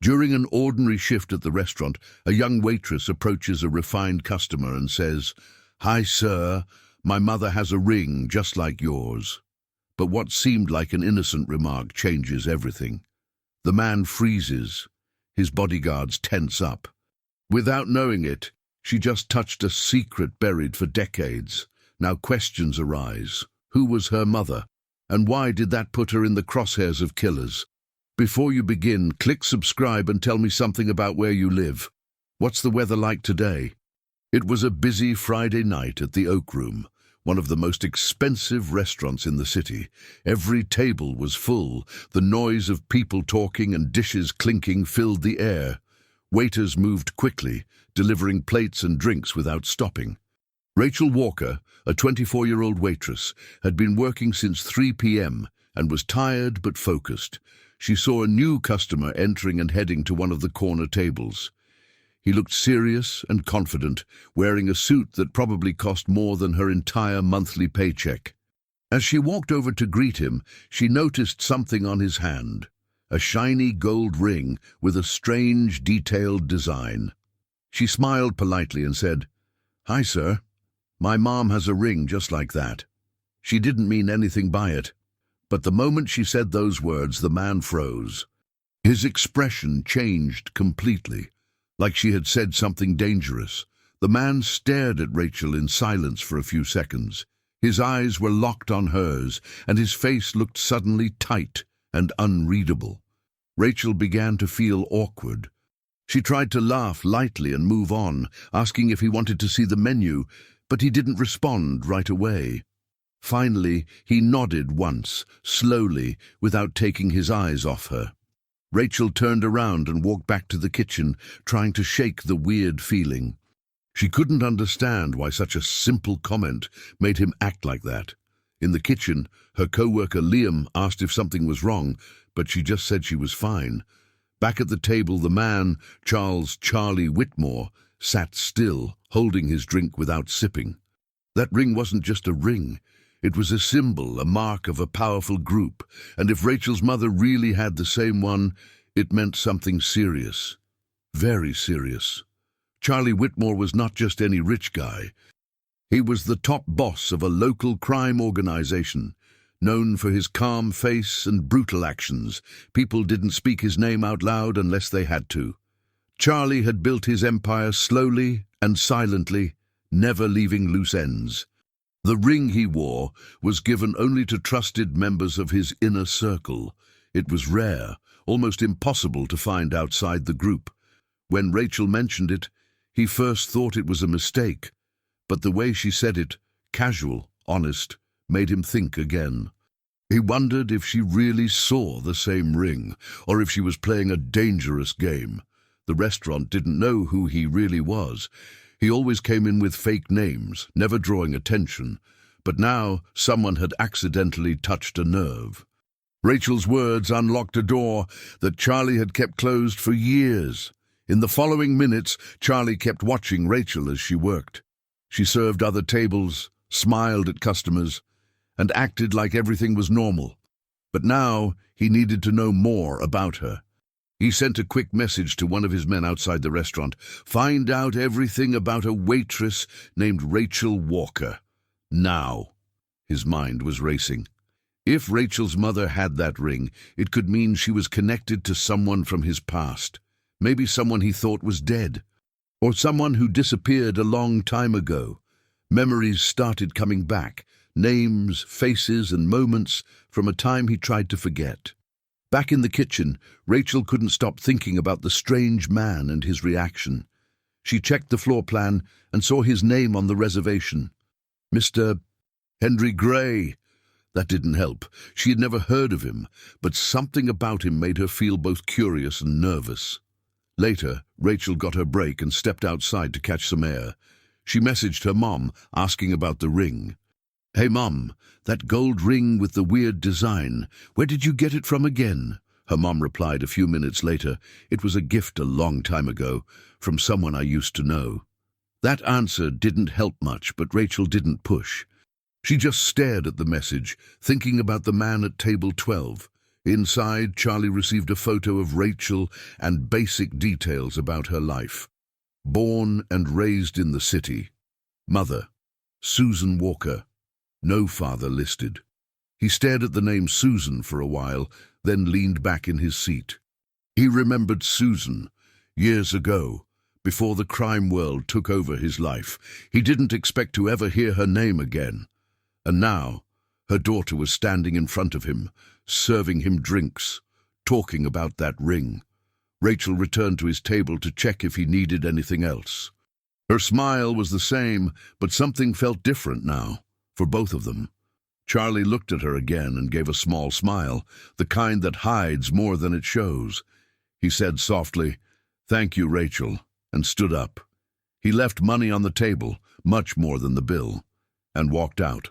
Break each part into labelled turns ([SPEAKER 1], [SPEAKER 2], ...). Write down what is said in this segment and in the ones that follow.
[SPEAKER 1] During an ordinary shift at the restaurant, a young waitress approaches a refined customer and says, "Hi, sir, my mother has a ring just like yours." But what seemed like an innocent remark changes everything. The man freezes. His bodyguards tense up. Without knowing it, she just touched a secret buried for decades. Now questions arise. Who was her mother? And why did that put her in the crosshairs of killers? Before you begin, click subscribe and tell me something about where you live. What's the weather like today? It was a busy Friday night at the Oak Room, one of the most expensive restaurants in the city. Every table was full. The noise of people talking and dishes clinking filled the air. Waiters moved quickly, delivering plates and drinks without stopping. Rachel Walker, a 24-year-old waitress, had been working since 3 p.m. and was tired but focused. She saw a new customer entering and heading to one of the corner tables. He looked serious and confident, wearing a suit that probably cost more than her entire monthly paycheck. As she walked over to greet him, she noticed something on his hand, a shiny gold ring with a strange, detailed design. She smiled politely and said, "Hi, sir. My mom has a ring just like that." She didn't mean anything by it. But the moment she said those words, the man froze. His expression changed completely, like she had said something dangerous. The man stared at Rachel in silence for a few seconds. His eyes were locked on hers, and his face looked suddenly tight and unreadable. Rachel began to feel awkward. She tried to laugh lightly and move on, asking if he wanted to see the menu, but he didn't respond right away. Finally, he nodded once, slowly, without taking his eyes off her. Rachel turned around and walked back to the kitchen, trying to shake the weird feeling. She couldn't understand why such a simple comment made him act like that. In the kitchen, her co-worker Liam asked if something was wrong, but she just said she was fine. Back at the table, the man, Charlie Whitmore, sat still, holding his drink without sipping. That ring wasn't just a ring. It was a symbol, a mark of a powerful group, and if Rachel's mother really had the same one, it meant something serious. Very serious. Charlie Whitmore was not just any rich guy. He was the top boss of a local crime organization. Known for his calm face and brutal actions, people didn't speak his name out loud unless they had to. Charlie had built his empire slowly and silently, never leaving loose ends. The ring he wore was given only to trusted members of his inner circle. It was rare, almost impossible to find outside the group. When Rachel mentioned it, he first thought it was a mistake, but the way she said it, casual, honest, made him think again. He wondered if she really saw the same ring, or if she was playing a dangerous game. The restaurant didn't know who he really was. He always came in with fake names, never drawing attention, but now someone had accidentally touched a nerve. Rachel's words unlocked a door that Charlie had kept closed for years. In the following minutes, Charlie kept watching Rachel as she worked. She served other tables, smiled at customers, and acted like everything was normal. But now he needed to know more about her. He sent a quick message to one of his men outside the restaurant. "Find out everything about a waitress named Rachel Walker. Now." His mind was racing. If Rachel's mother had that ring, it could mean she was connected to someone from his past. Maybe someone he thought was dead, or someone who disappeared a long time ago. Memories started coming back, names, faces, and moments from a time he tried to forget. Back in the kitchen, Rachel couldn't stop thinking about the strange man and his reaction. She checked the floor plan and saw his name on the reservation. Mr. Henry Gray. That didn't help. She had never heard of him, but something about him made her feel both curious and nervous. Later, Rachel got her break and stepped outside to catch some air. She messaged her mom, asking about the ring. "Hey, Mom, that gold ring with the weird design, where did you get it from again?" Her mom replied a few minutes later. "It was a gift a long time ago, from someone I used to know." That answer didn't help much, but Rachel didn't push. She just stared at the message, thinking about the man at table 12. Inside, Charlie received a photo of Rachel and basic details about her life. Born and raised in the city. Mother, Susan Walker. No father listed. He stared at the name Susan for a while, then leaned back in his seat. He remembered Susan, years ago, before the crime world took over his life. He didn't expect to ever hear her name again. And now, her daughter was standing in front of him, serving him drinks, talking about that ring. Rachel returned to his table to check if he needed anything else. Her smile was the same, but something felt different now, for both of them. Charlie looked at her again and gave a small smile, the kind that hides more than it shows. He said softly, "Thank you, Rachel," and stood up. He left money on the table, much more than the bill, and walked out.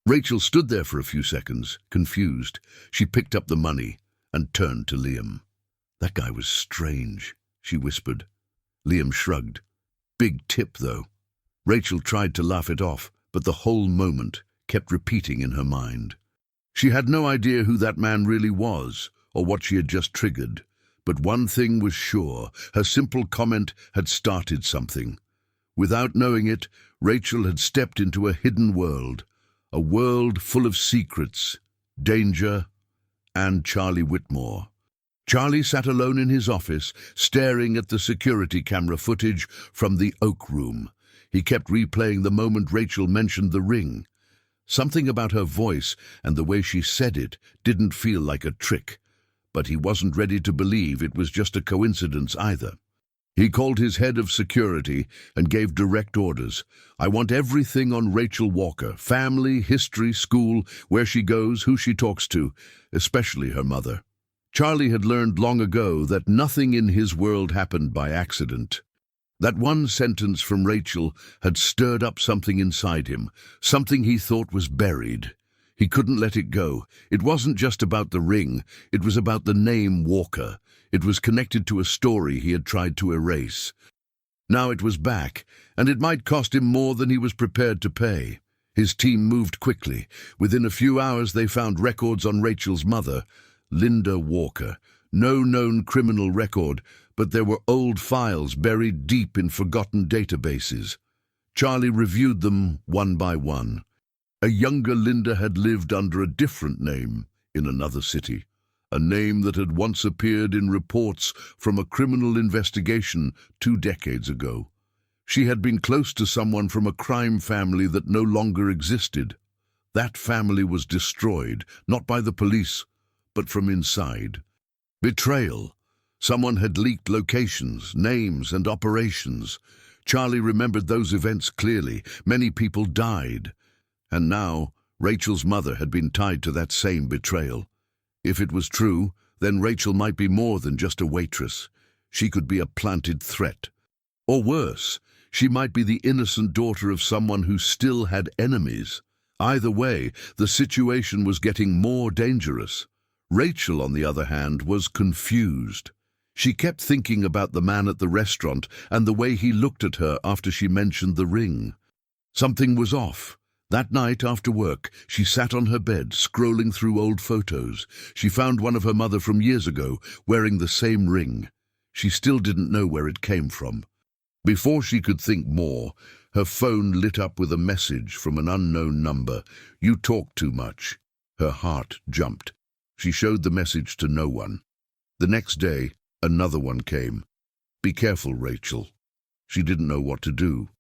[SPEAKER 1] Rachel stood there for a few seconds, confused. She picked up the money and turned to Liam. "That guy was strange," she whispered. Liam shrugged. "Big tip, though." Rachel tried to laugh it off, but the whole moment kept repeating in her mind. She had no idea who that man really was, or what she had just triggered. But one thing was sure, her simple comment had started something. Without knowing it, Rachel had stepped into a hidden world, a world full of secrets, danger, and Charlie Whitmore. Charlie sat alone in his office, staring at the security camera footage from the Oak Room. He kept replaying the moment Rachel mentioned the ring. Something about her voice and the way she said it didn't feel like a trick, but he wasn't ready to believe it was just a coincidence either. He called his head of security and gave direct orders. "I want everything on Rachel Walker, family, history, school, where she goes, who she talks to, especially her mother." Charlie had learned long ago that nothing in his world happened by accident. That one sentence from Rachel had stirred up something inside him, something he thought was buried. He couldn't let it go. It wasn't just about the ring, it was about the name Walker. It was connected to a story he had tried to erase. Now it was back, and it might cost him more than he was prepared to pay. His team moved quickly. Within a few hours they found records on Rachel's mother, Linda Walker. No known criminal record, but there were old files buried deep in forgotten databases. Charlie reviewed them one by one. A younger Linda had lived under a different name in another city, a name that had once appeared in reports from a criminal investigation 2 decades ago. She had been close to someone from a crime family that no longer existed. That family was destroyed, not by the police, but from inside. Betrayal. Someone had leaked locations, names, and operations. Charlie remembered those events clearly. Many people died. And now, Rachel's mother had been tied to that same betrayal. If it was true, then Rachel might be more than just a waitress. She could be a planted threat. Or worse, she might be the innocent daughter of someone who still had enemies. Either way, the situation was getting more dangerous. Rachel, on the other hand, was confused. She kept thinking about the man at the restaurant and the way he looked at her after she mentioned the ring. Something was off. That night after work, she sat on her bed, scrolling through old photos. She found one of her mother from years ago, wearing the same ring. She still didn't know where it came from. Before she could think more, her phone lit up with a message from an unknown number. "You talk too much." Her heart jumped. She showed the message to no one. The next day, another one came. "Be careful, Rachel." She didn't know what to do.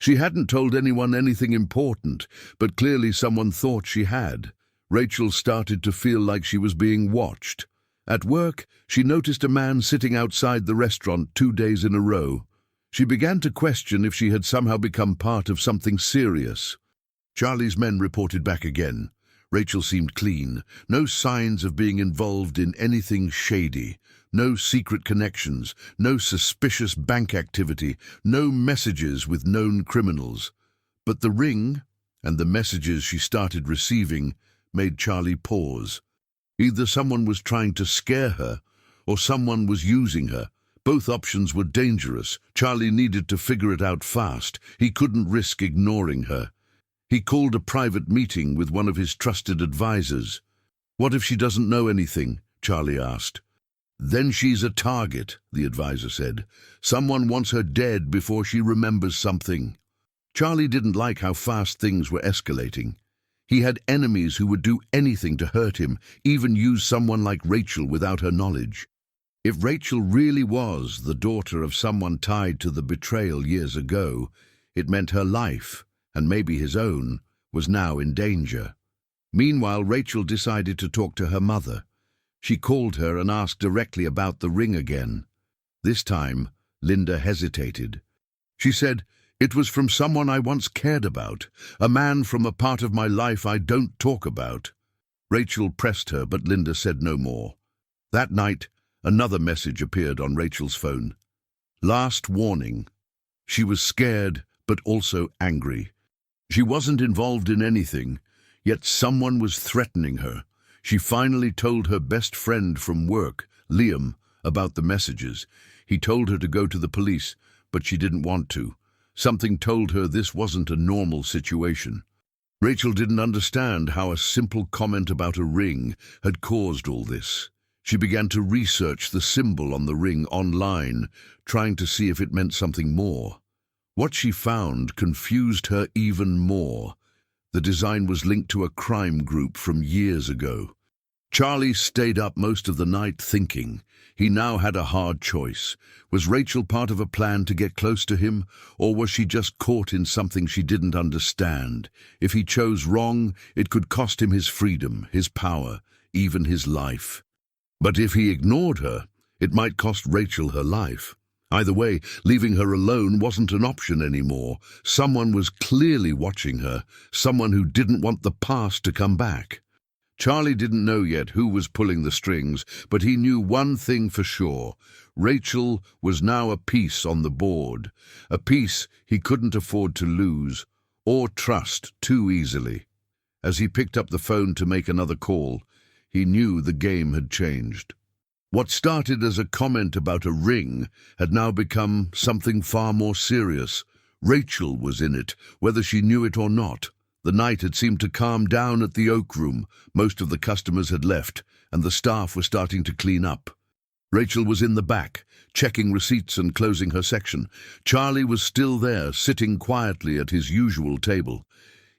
[SPEAKER 1] She hadn't told anyone anything important, but clearly someone thought she had. Rachel started to feel like she was being watched. At work, she noticed a man sitting outside the restaurant 2 days in a row. She began to question if she had somehow become part of something serious. Charlie's men reported back again. Rachel seemed clean, no signs of being involved in anything shady, no secret connections, no suspicious bank activity, no messages with known criminals. But the ring, and the messages she started receiving, made Charlie pause. Either someone was trying to scare her, or someone was using her. Both options were dangerous. Charlie needed to figure it out fast. He couldn't risk ignoring her. He called a private meeting with one of his trusted advisors. What if she doesn't know anything? Charlie asked. Then she's a target, the advisor said. Someone wants her dead before she remembers something. Charlie didn't like how fast things were escalating. He had enemies who would do anything to hurt him, even use someone like Rachel without her knowledge. If Rachel really was the daughter of someone tied to the betrayal years ago, it meant her life, and maybe his own, was now in danger. Meanwhile, Rachel decided to talk to her mother. She called her and asked directly about the ring again. This time, Linda hesitated. She said, "It was from someone I once cared about, a man from a part of my life I don't talk about." Rachel pressed her, but Linda said no more. That night, another message appeared on Rachel's phone. Last warning. She was scared, but also angry. She wasn't involved in anything, yet someone was threatening her. She finally told her best friend from work, Liam, about the messages. He told her to go to the police, but she didn't want to. Something told her this wasn't a normal situation. Rachel didn't understand how a simple comment about a ring had caused all this. She began to research the symbol on the ring online, trying to see if it meant something more. What she found confused her even more. The design was linked to a crime group from years ago. Charlie stayed up most of the night thinking. He now had a hard choice. Was Rachel part of a plan to get close to him, or was she just caught in something she didn't understand? If he chose wrong, it could cost him his freedom, his power, even his life. But if he ignored her, it might cost Rachel her life. Either way, leaving her alone wasn't an option anymore. Someone was clearly watching her, someone who didn't want the past to come back. Charlie didn't know yet who was pulling the strings, but he knew one thing for sure. Rachel was now a piece on the board, a piece he couldn't afford to lose or trust too easily. As he picked up the phone to make another call, he knew the game had changed. What started as a comment about a ring had now become something far more serious. Rachel was in it, whether she knew it or not. The night had seemed to calm down at the Oak Room. Most of the customers had left, and the staff were starting to clean up. Rachel was in the back, checking receipts and closing her section. Charlie was still there, sitting quietly at his usual table.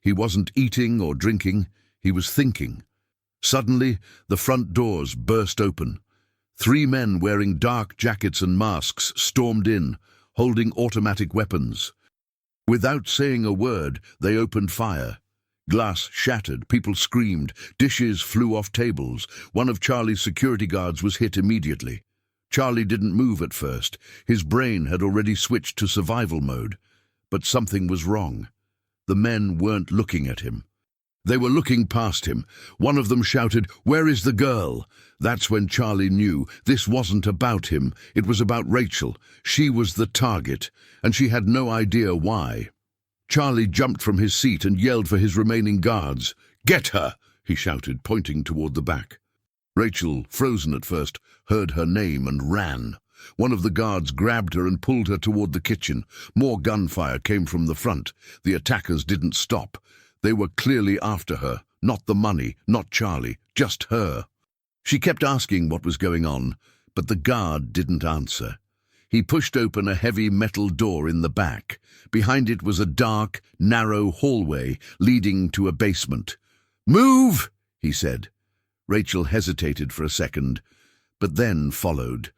[SPEAKER 1] He wasn't eating or drinking, he was thinking. Suddenly, the front doors burst open. 3 men wearing dark jackets and masks stormed in, holding automatic weapons. Without saying a word, they opened fire. Glass shattered, people screamed, dishes flew off tables. One of Charlie's security guards was hit immediately. Charlie didn't move at first. His brain had already switched to survival mode. But something was wrong. The men weren't looking at him. They were looking past him. One of them shouted, "Where is the girl?" That's when Charlie knew this wasn't about him. It was about Rachel. She was the target, and she had no idea why. Charlie jumped from his seat and yelled for his remaining guards. "Get her!" he shouted, pointing toward the back. Rachel, frozen at first, heard her name and ran. One of the guards grabbed her and pulled her toward the kitchen. More gunfire came from the front. The attackers didn't stop. They were clearly after her, not the money, not Charlie, just her. She kept asking what was going on, but the guard didn't answer. He pushed open a heavy metal door in the back. Behind it was a dark, narrow hallway leading to a basement. "Move!" he said. Rachel hesitated for a second, but then followed.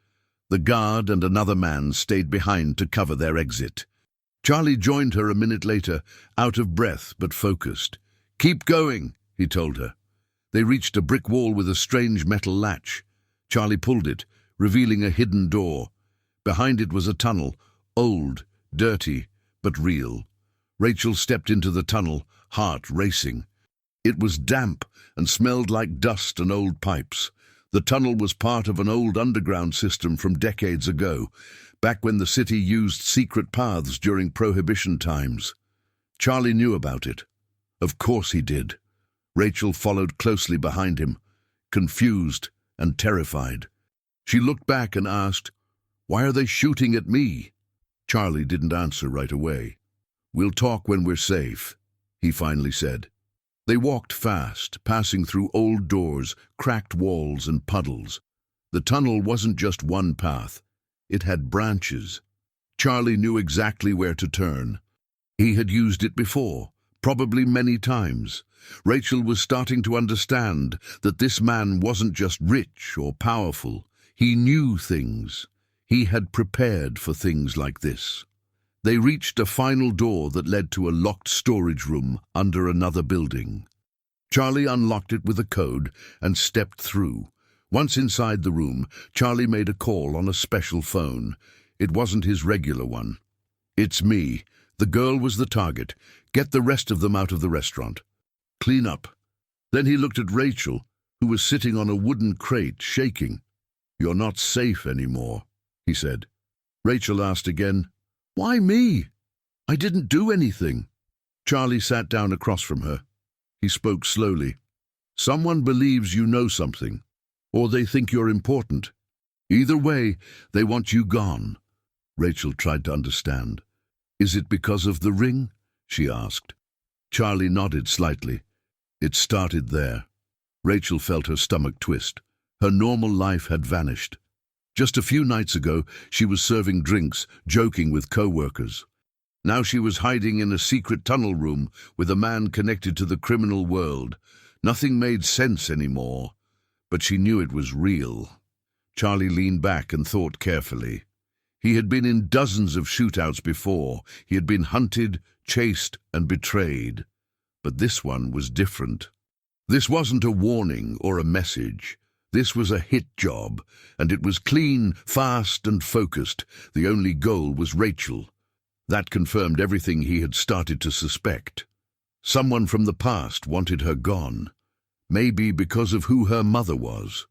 [SPEAKER 1] The guard and another man stayed behind to cover their exit. Charlie joined her a minute later, out of breath but focused. "Keep going," he told her. They reached a brick wall with a strange metal latch. Charlie pulled it, revealing a hidden door. Behind it was a tunnel, old, dirty, but real. Rachel stepped into the tunnel, heart racing. It was damp and smelled like dust and old pipes. The tunnel was part of an old underground system from decades ago, back when the city used secret paths during Prohibition times. Charlie knew about it. Of course he did. Rachel followed closely behind him, confused and terrified. She looked back and asked, "Why are they shooting at me?" Charlie didn't answer right away. "We'll talk when we're safe," he finally said. They walked fast, passing through old doors, cracked walls and puddles. The tunnel wasn't just one path. It had branches. Charlie knew exactly where to turn. He had used it before, probably many times. Rachel was starting to understand that this man wasn't just rich or powerful. He knew things. He had prepared for things like this. They reached a final door that led to a locked storage room under another building. Charlie unlocked it with a code and stepped through. Once inside the room, Charlie made a call on a special phone. It wasn't his regular one. "It's me. The girl was the target. Get the rest of them out of the restaurant. Clean up." Then he looked at Rachel, who was sitting on a wooden crate, shaking. "You're not safe anymore," he said. Rachel asked again, "Why me? I didn't do anything." Charlie sat down across from her. He spoke slowly. "Someone believes you know something, or they think you're important. Either way, they want you gone." Rachel tried to understand. "Is it because of the ring?" she asked. Charlie nodded slightly. It started there. Rachel felt her stomach twist. Her normal life had vanished. Just a few nights ago, she was serving drinks, joking with co-workers. Now she was hiding in a secret tunnel room with a man connected to the criminal world. Nothing made sense anymore, but she knew it was real. Charlie leaned back and thought carefully. He had been in dozens of shootouts before. He had been hunted, chased, and betrayed. But this one was different. This wasn't a warning or a message. This was a hit job, and it was clean, fast, and focused. The only goal was Rachel. That confirmed everything he had started to suspect. Someone from the past wanted her gone. Maybe because of who her mother was.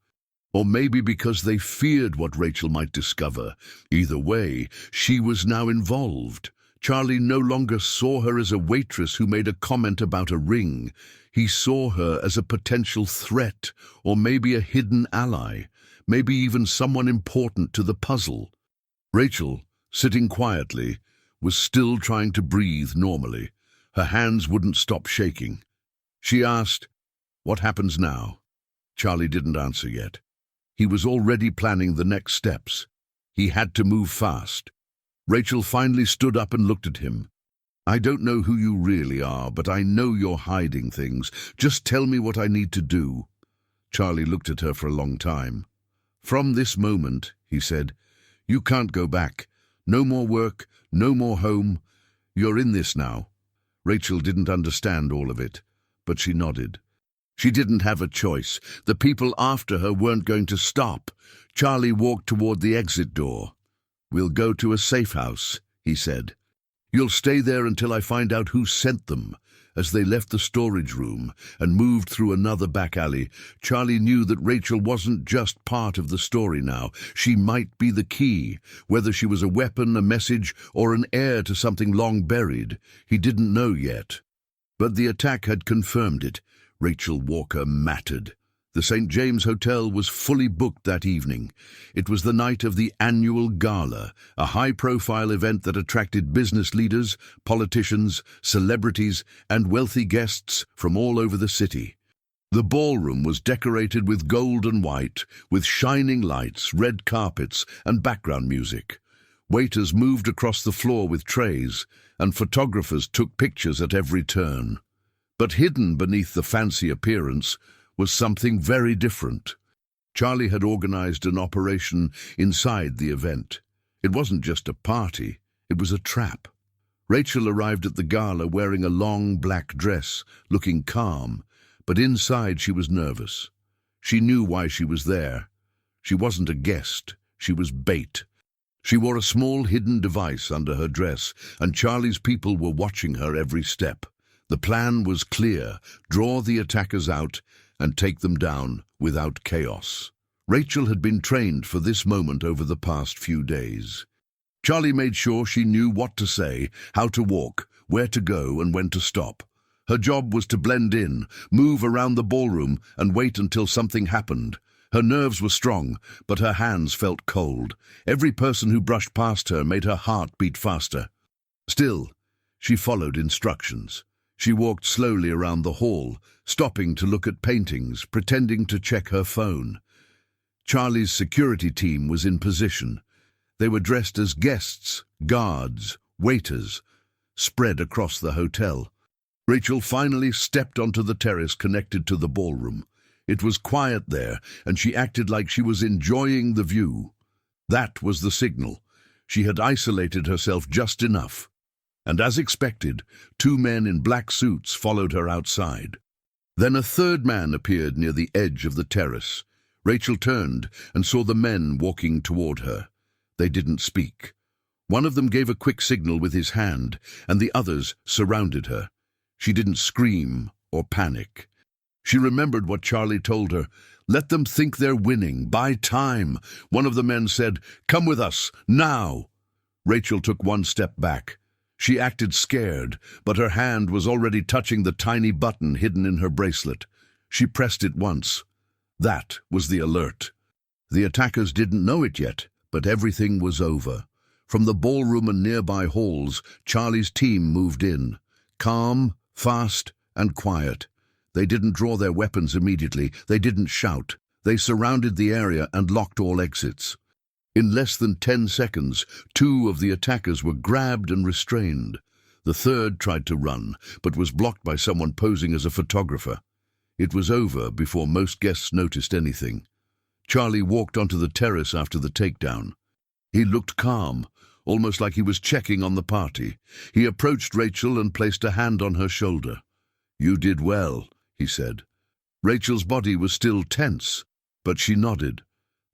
[SPEAKER 1] Or maybe because they feared what Rachel might discover. Either way, she was now involved. Charlie no longer saw her as a waitress who made a comment about a ring. He saw her as a potential threat, or maybe a hidden ally, maybe even someone important to the puzzle. Rachel, sitting quietly, was still trying to breathe normally. Her hands wouldn't stop shaking. She asked, "What happens now?" Charlie didn't answer yet. He was already planning the next steps. He had to move fast. Rachel finally stood up and looked at him. "I don't know who you really are, but I know you're hiding things. Just tell me what I need to do." Charlie looked at her for a long time. "From this moment," he said, "you can't go back. No more work, no more home. You're in this now." Rachel didn't understand all of it, but she nodded. She didn't have a choice. The people after her weren't going to stop. Charlie walked toward the exit door. "We'll go to a safe house," he said. "You'll stay there until I find out who sent them." As they left the storage room and moved through another back alley, Charlie knew that Rachel wasn't just part of the story now. She might be the key, whether she was a weapon, a message, or an heir to something long buried. He didn't know yet. But the attack had confirmed it. Rachel Walker mattered. The St. James Hotel was fully booked that evening. It was the night of the annual gala, a high-profile event that attracted business leaders, politicians, celebrities, and wealthy guests from all over the city. The ballroom was decorated with gold and white, with shining lights, red carpets, and background music. Waiters moved across the floor with trays, and photographers took pictures at every turn. But hidden beneath the fancy appearance was something very different. Charlie had organized an operation inside the event. It wasn't just a party, it was a trap. Rachel arrived at the gala wearing a long black dress, looking calm, but inside she was nervous. She knew why she was there. She wasn't a guest, she was bait. She wore a small hidden device under her dress, and Charlie's people were watching her every step. The plan was clear: draw the attackers out and take them down without chaos. Rachel had been trained for this moment over the past few days. Charlie made sure she knew what to say, how to walk, where to go, and when to stop. Her job was to blend in, move around the ballroom, and wait until something happened. Her nerves were strong, but her hands felt cold. Every person who brushed past her made her heart beat faster. Still, she followed instructions. She walked slowly around the hall, stopping to look at paintings, pretending to check her phone. Charlie's security team was in position. They were dressed as guests, guards, waiters, spread across the hotel. Rachel finally stepped onto the terrace connected to the ballroom. It was quiet there, and she acted like she was enjoying the view. That was the signal. She had isolated herself just enough. And as expected, 2 men in black suits followed her outside. Then a 3rd man appeared near the edge of the terrace. Rachel turned and saw the men walking toward her. They didn't speak. One of them gave a quick signal with his hand, and the others surrounded her. She didn't scream or panic. She remembered what Charlie told her. Let them think they're winning. Buy time. One of the men said, "Come with us, now." Rachel took 1 step back. She acted scared, but her hand was already touching the tiny button hidden in her bracelet. She pressed it once. That was the alert. The attackers didn't know it yet, but everything was over. From the ballroom and nearby halls, Charlie's team moved in. Calm, fast, and quiet. They didn't draw their weapons immediately. They didn't shout. They surrounded the area and locked all exits. In less than 10 seconds, 2 of the attackers were grabbed and restrained. The 3rd tried to run, but was blocked by someone posing as a photographer. It was over before most guests noticed anything. Charlie walked onto the terrace after the takedown. He looked calm, almost like he was checking on the party. He approached Rachel and placed a hand on her shoulder. "You did well," he said. Rachel's body was still tense, but she nodded.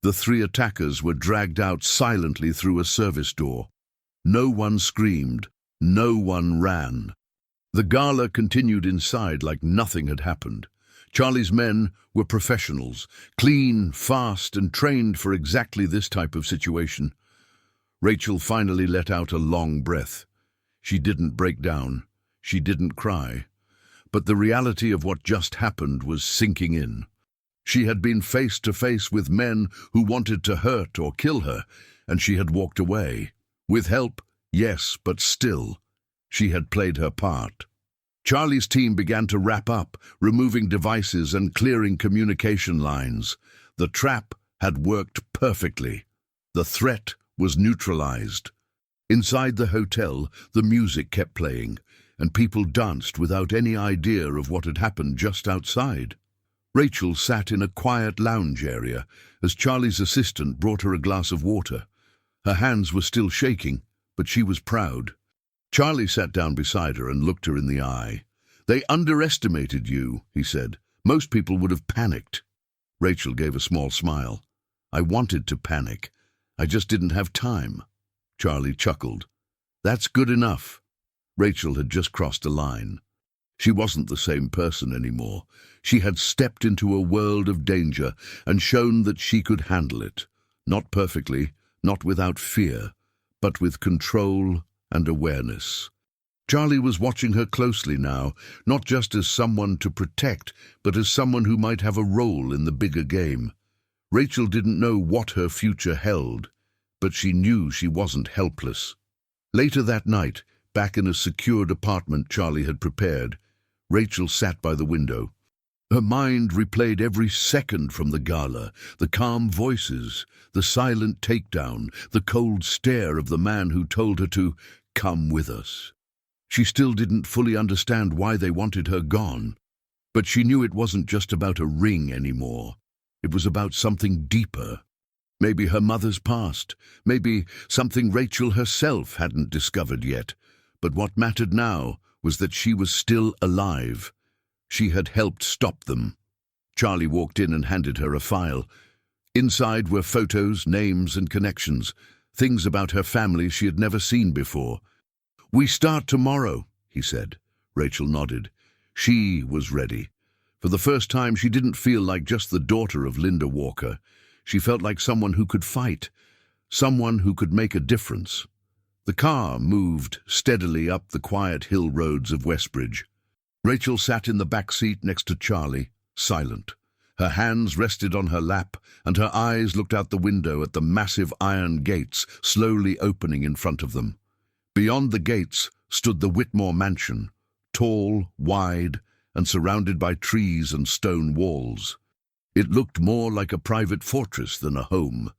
[SPEAKER 1] The 3 attackers were dragged out silently through a service door. No one screamed. No one ran. The gala continued inside like nothing had happened. Charlie's men were professionals, clean, fast, and trained for exactly this type of situation. Rachel finally let out a long breath. She didn't break down. She didn't cry. But the reality of what just happened was sinking in. She had been face to face with men who wanted to hurt or kill her, and she had walked away. With help, yes, but still, she had played her part. Charlie's team began to wrap up, removing devices and clearing communication lines. The trap had worked perfectly. The threat was neutralized. Inside the hotel, the music kept playing, and people danced without any idea of what had happened just outside. Rachel sat in a quiet lounge area as Charlie's assistant brought her a glass of water. Her hands were still shaking, but she was proud. Charlie sat down beside her and looked her in the eye. "They underestimated you," he said. "Most people would have panicked." Rachel gave a small smile. "I wanted to panic. I just didn't have time." Charlie chuckled. "That's good enough." Rachel had just crossed a line. She wasn't the same person anymore. She had stepped into a world of danger and shown that she could handle it. Not perfectly, not without fear, but with control and awareness. Charlie was watching her closely now, not just as someone to protect, but as someone who might have a role in the bigger game. Rachel didn't know what her future held, but she knew she wasn't helpless. Later that night, back in a secured apartment Charlie had prepared, Rachel sat by the window. Her mind replayed every second from the gala, the calm voices, the silent takedown, the cold stare of the man who told her to come with us. She still didn't fully understand why they wanted her gone, but she knew it wasn't just about a ring anymore. It was about something deeper. Maybe her mother's past, maybe something Rachel herself hadn't discovered yet. But what mattered now was that she was still alive. She had helped stop them. Charlie walked in and handed her a file. Inside were photos, names, and connections, things about her family she had never seen before. "We start tomorrow," he said. Rachel nodded. She was ready. For the first time, she didn't feel like just the daughter of Linda Walker. She felt like someone who could fight, someone who could make a difference. The car moved steadily up the quiet hill roads of Westbridge. Rachel sat in the back seat next to Charlie, silent. Her hands rested on her lap, and her eyes looked out the window at the massive iron gates slowly opening in front of them. Beyond the gates stood the Whitmore mansion, tall, wide, and surrounded by trees and stone walls. It looked more like a private fortress than a home.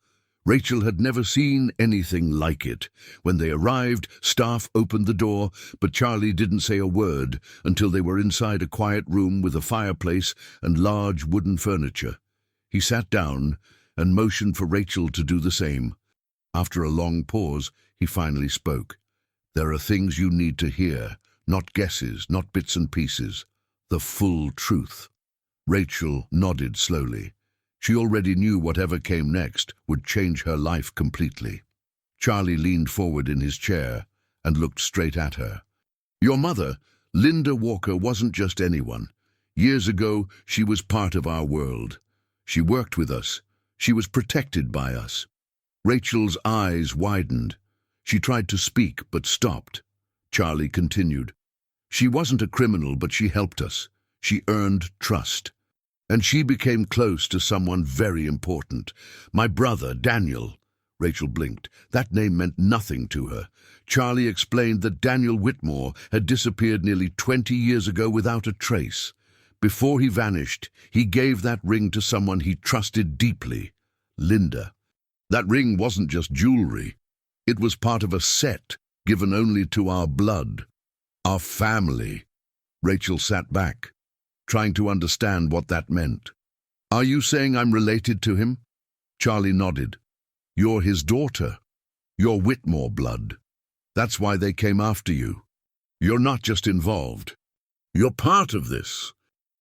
[SPEAKER 1] Rachel had never seen anything like it. When they arrived, staff opened the door, but Charlie didn't say a word until they were inside a quiet room with a fireplace and large wooden furniture. He sat down and motioned for Rachel to do the same. After a long pause, he finally spoke. "There are things you need to hear, not guesses, not bits and pieces. The full truth." Rachel nodded slowly. She already knew whatever came next would change her life completely. Charlie leaned forward in his chair and looked straight at her. "Your mother, Linda Walker, wasn't just anyone. Years ago, she was part of our world. She worked with us. She was protected by us." Rachel's eyes widened. She tried to speak, but stopped. Charlie continued. "She wasn't a criminal, but she helped us. She earned trust. And she became close to someone very important. My brother, Daniel." Rachel blinked. That name meant nothing to her. Charlie explained that Daniel Whitmore had disappeared nearly 20 years ago without a trace. Before he vanished, he gave that ring to someone he trusted deeply, Linda. That ring wasn't just jewelry. It was part of a set given only to our blood, our family. Rachel sat back, trying to understand what that meant. "Are you saying I'm related to him?" Charlie nodded. "You're his daughter. You're Whitmore blood. That's why they came after you. You're not just involved. You're part of this."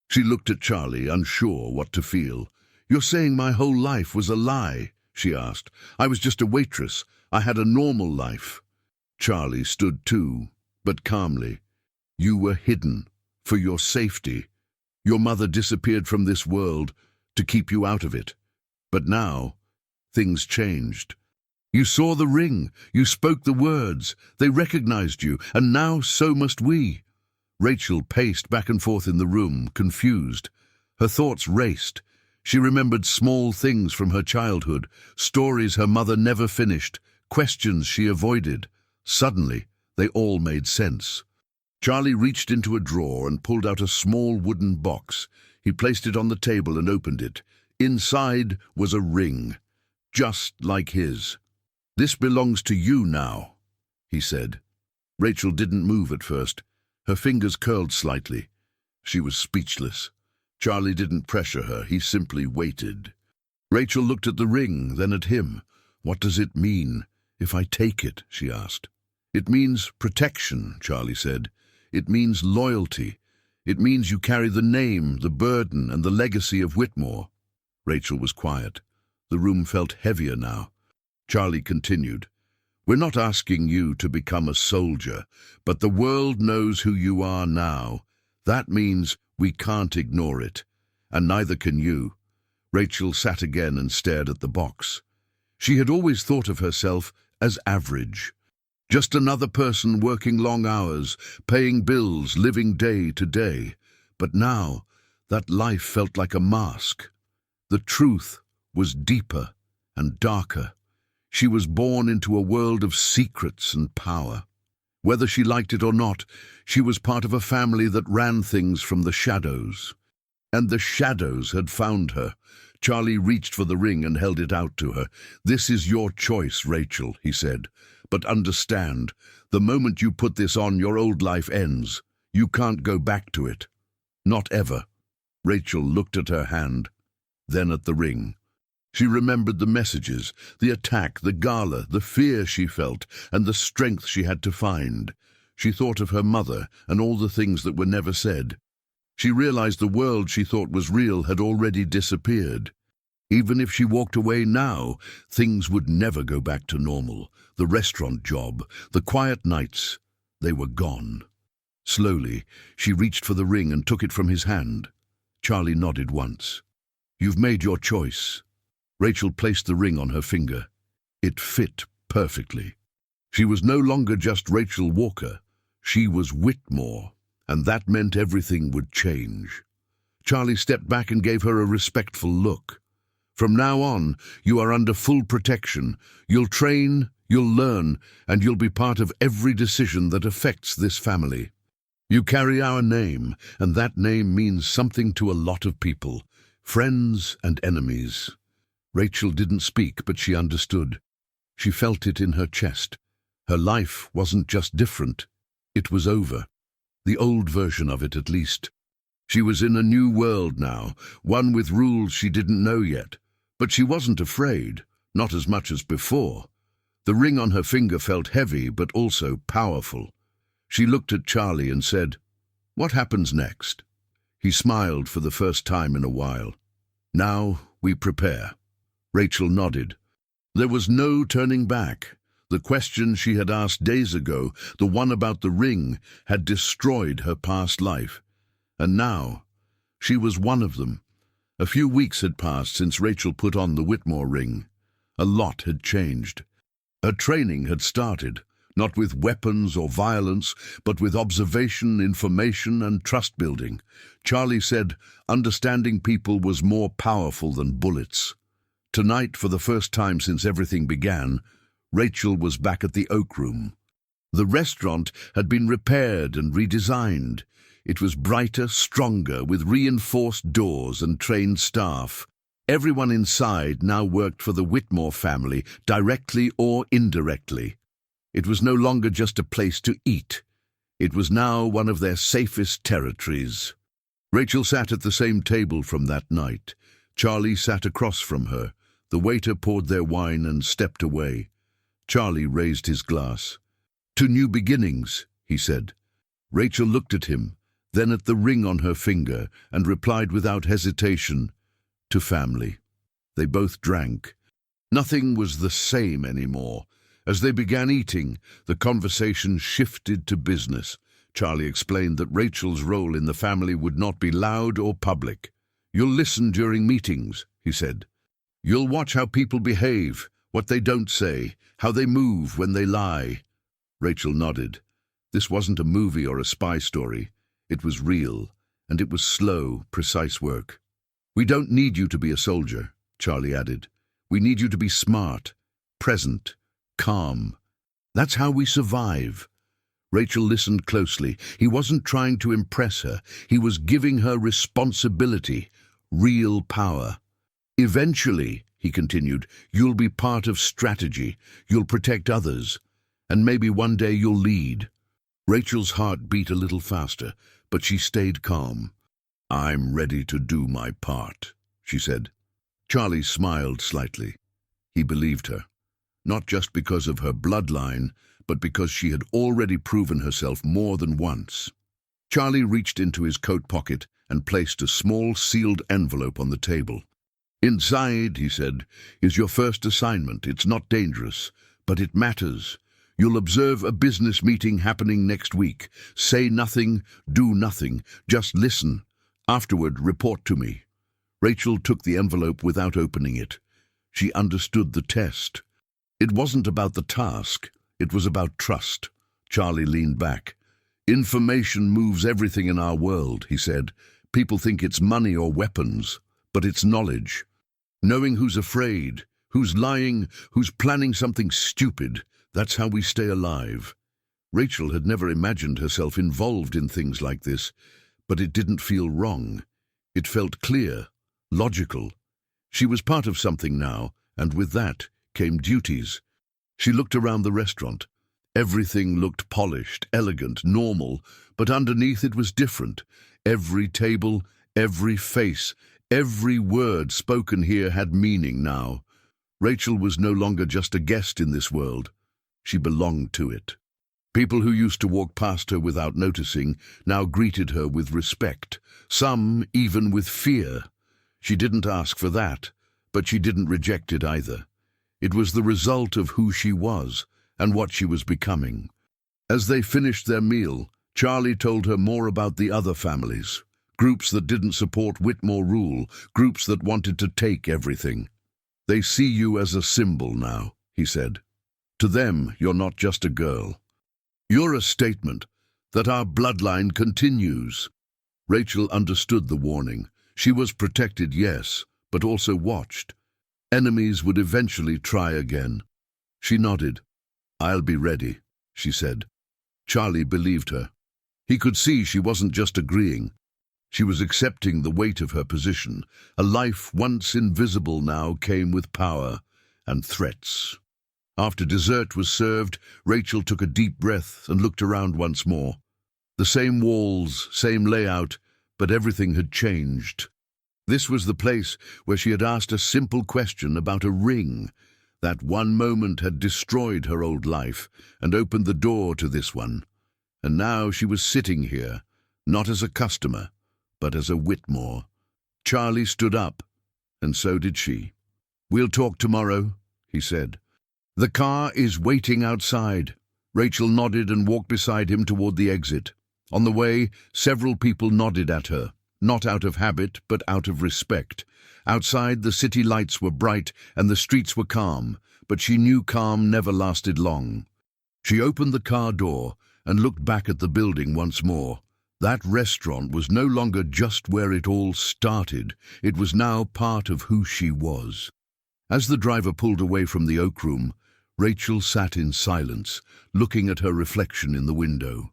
[SPEAKER 1] She looked at Charlie, unsure what to feel. "You're saying my whole life was a lie?" she asked. "I was just a waitress. I had a normal life." Charlie stood too, but calmly. "You were hidden, for your safety. Your mother disappeared from this world to keep you out of it. But now, things changed. You saw the ring, you spoke the words, they recognized you, and now so must we." Rachel paced back and forth in the room, confused. Her thoughts raced. She remembered small things from her childhood, stories her mother never finished, questions she avoided. Suddenly, they all made sense. Charlie reached into a drawer and pulled out a small wooden box. He placed it on the table and opened it. Inside was a ring, just like his. "This belongs to you now," he said. Rachel didn't move at first. Her fingers curled slightly. She was speechless. Charlie didn't pressure her, he simply waited. Rachel looked at the ring, then at him. "What does it mean, if I take it?" she asked. "It means protection," Charlie said. "It means loyalty. It means you carry the name, the burden, and the legacy of Whitmore." Rachel was quiet. The room felt heavier now. Charlie continued. "We're not asking you to become a soldier, but the world knows who you are now. That means we can't ignore it, and neither can you." Rachel sat again and stared at the box. She had always thought of herself as average. Just another person working long hours, paying bills, living day to day. But now, that life felt like a mask. The truth was deeper and darker. She was born into a world of secrets and power. Whether she liked it or not, she was part of a family that ran things from the shadows. And the shadows had found her. Charlie reached for the ring and held it out to her. "This is your choice, Rachel," he said. "But understand, the moment you put this on, your old life ends. You can't go back to it. Not ever." Rachel looked at her hand, then at the ring. She remembered the messages, the attack, the gala, the fear she felt, and the strength she had to find. She thought of her mother and all the things that were never said. She realized the world she thought was real had already disappeared. Even if she walked away now, things would never go back to normal. The restaurant job, the quiet nights, they were gone. Slowly, she reached for the ring and took it from his hand. Charlie nodded once. "You've made your choice." Rachel placed the ring on her finger. It fit perfectly. She was no longer just Rachel Walker. She was Whitmore, and that meant everything would change. Charlie stepped back and gave her a respectful look. "From now on, you are under full protection. You'll train, you'll learn, and you'll be part of every decision that affects this family." You carry our name, and that name means something to a lot of people, friends and enemies." Rachel didn't speak, but she understood. She felt it in her chest. Her life wasn't just different, it was over. The old version of it, at least. She was in a new world now, one with rules she didn't know yet. But she wasn't afraid, not as much as before. The ring on her finger felt heavy, but also powerful. She looked at Charlie and said, "What happens next?" He smiled for the first time in a while. "Now we prepare." Rachel nodded. There was no turning back. The question she had asked days ago, the one about the ring, had destroyed her past life. And now, she was one of them. A few weeks had passed since Rachel put on the Whitmore ring. A lot had changed. Her training had started, not with weapons or violence, but with observation, information, and trust-building. Charlie said understanding people was more powerful than bullets. Tonight, for the first time since everything began, Rachel was back at the Oak Room. The restaurant had been repaired and redesigned. It was brighter, stronger, with reinforced doors and trained staff. Everyone inside now worked for the Whitmore family, directly or indirectly. It was no longer just a place to eat. It was now one of their safest territories. Rachel sat at the same table from that night. Charlie sat across from her. The waiter poured their wine and stepped away. Charlie raised his glass. "To new beginnings," he said. Rachel looked at him, then at the ring on her finger, and replied without hesitation, "To family." They both drank. Nothing was the same anymore. As they began eating, the conversation shifted to business. Charlie explained that Rachel's role in the family would not be loud or public. "You'll listen during meetings," he said. "You'll watch how people behave, what they don't say, how they move when they lie." Rachel nodded. This wasn't a movie or a spy story. It was real, and it was slow, precise work. "We don't need you to be a soldier," Charlie added. "We need you to be smart, present, calm. That's how we survive." Rachel listened closely. He wasn't trying to impress her. He was giving her responsibility, real power. "Eventually," he continued, "you'll be part of strategy. You'll protect others. And maybe one day you'll lead." Rachel's heart beat a little faster, but she stayed calm. "I'm ready to do my part," she said. Charlie smiled slightly. He believed her, not just because of her bloodline, but because she had already proven herself more than once. Charlie reached into his coat pocket and placed a small sealed envelope on the table. "Inside," he said, "is your first assignment. It's not dangerous, but it matters. You'll observe a business meeting happening next week. Say nothing, do nothing, just listen. Afterward, report to me." Rachel took the envelope without opening it. She understood the test. It wasn't about the task, it was about trust. Charlie leaned back. "Information moves everything in our world," he said. "People think it's money or weapons, but it's knowledge. Knowing who's afraid, who's lying, who's planning something stupid. That's how we stay alive." Rachel had never imagined herself involved in things like this, but it didn't feel wrong. It felt clear, logical. She was part of something now, and with that came duties. She looked around the restaurant. Everything looked polished, elegant, normal, but underneath it was different. Every table, every face, every word spoken here had meaning now. Rachel was no longer just a guest in this world. She belonged to it. People who used to walk past her without noticing now greeted her with respect, some even with fear. She didn't ask for that, but she didn't reject it either. It was the result of who she was and what she was becoming. As they finished their meal, Charlie told her more about the other families, groups that didn't support Whitmore rule, groups that wanted to take everything. "They see you as a symbol now," he said. "To them, you're not just a girl. You're a statement that our bloodline continues." Rachel understood the warning. She was protected, yes, but also watched. Enemies would eventually try again. She nodded. "I'll be ready," she said. Charlie believed her. He could see she wasn't just agreeing. She was accepting the weight of her position. A life once invisible now came with power and threats. After dessert was served, Rachel took a deep breath and looked around once more. The same walls, same layout, but everything had changed. This was the place where she had asked a simple question about a ring. That one moment had destroyed her old life and opened the door to this one. And now she was sitting here, not as a customer, but as a Whitmore. Charlie stood up, and so did she. "We'll talk tomorrow," he said. "The car is waiting outside." Rachel nodded and walked beside him toward the exit. On the way, several people nodded at her, not out of habit, but out of respect. Outside, the city lights were bright and the streets were calm, but she knew calm never lasted long. She opened the car door and looked back at the building once more. That restaurant was no longer just where it all started. It was now part of who she was. As the driver pulled away from the Oak Room, Rachel sat in silence, looking at her reflection in the window.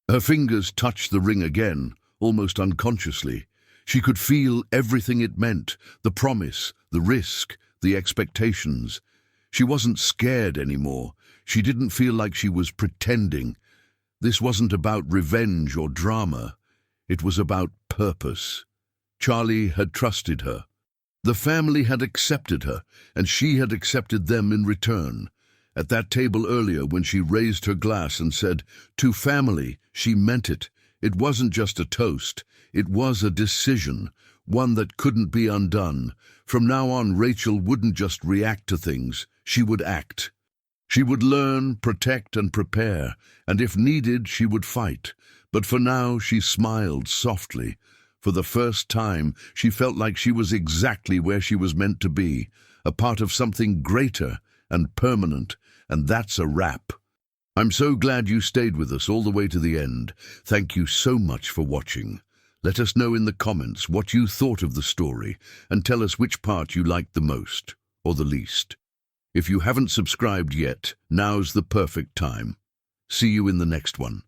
[SPEAKER 1] Her fingers touched the ring again, almost unconsciously. She could feel everything it meant, the promise, the risk, the expectations. She wasn't scared anymore. She didn't feel like she was pretending. This wasn't about revenge or drama. It was about purpose. Charlie had trusted her. The family had accepted her, and she had accepted them in return. At that table earlier, when she raised her glass and said, "To family," she meant it. It wasn't just a toast. It was a decision, one that couldn't be undone. From now on, Rachel wouldn't just react to things. She would act. She would learn, protect, and prepare, and if needed, she would fight. But for now, she smiled softly. For the first time, she felt like she was exactly where she was meant to be, a part of something greater and permanent, and that's a wrap. I'm so glad you stayed with us all the way to the end. Thank you so much for watching. Let us know in the comments what you thought of the story, and tell us which part you liked the most, or the least. If you haven't subscribed yet, now's the perfect time. See you in the next one.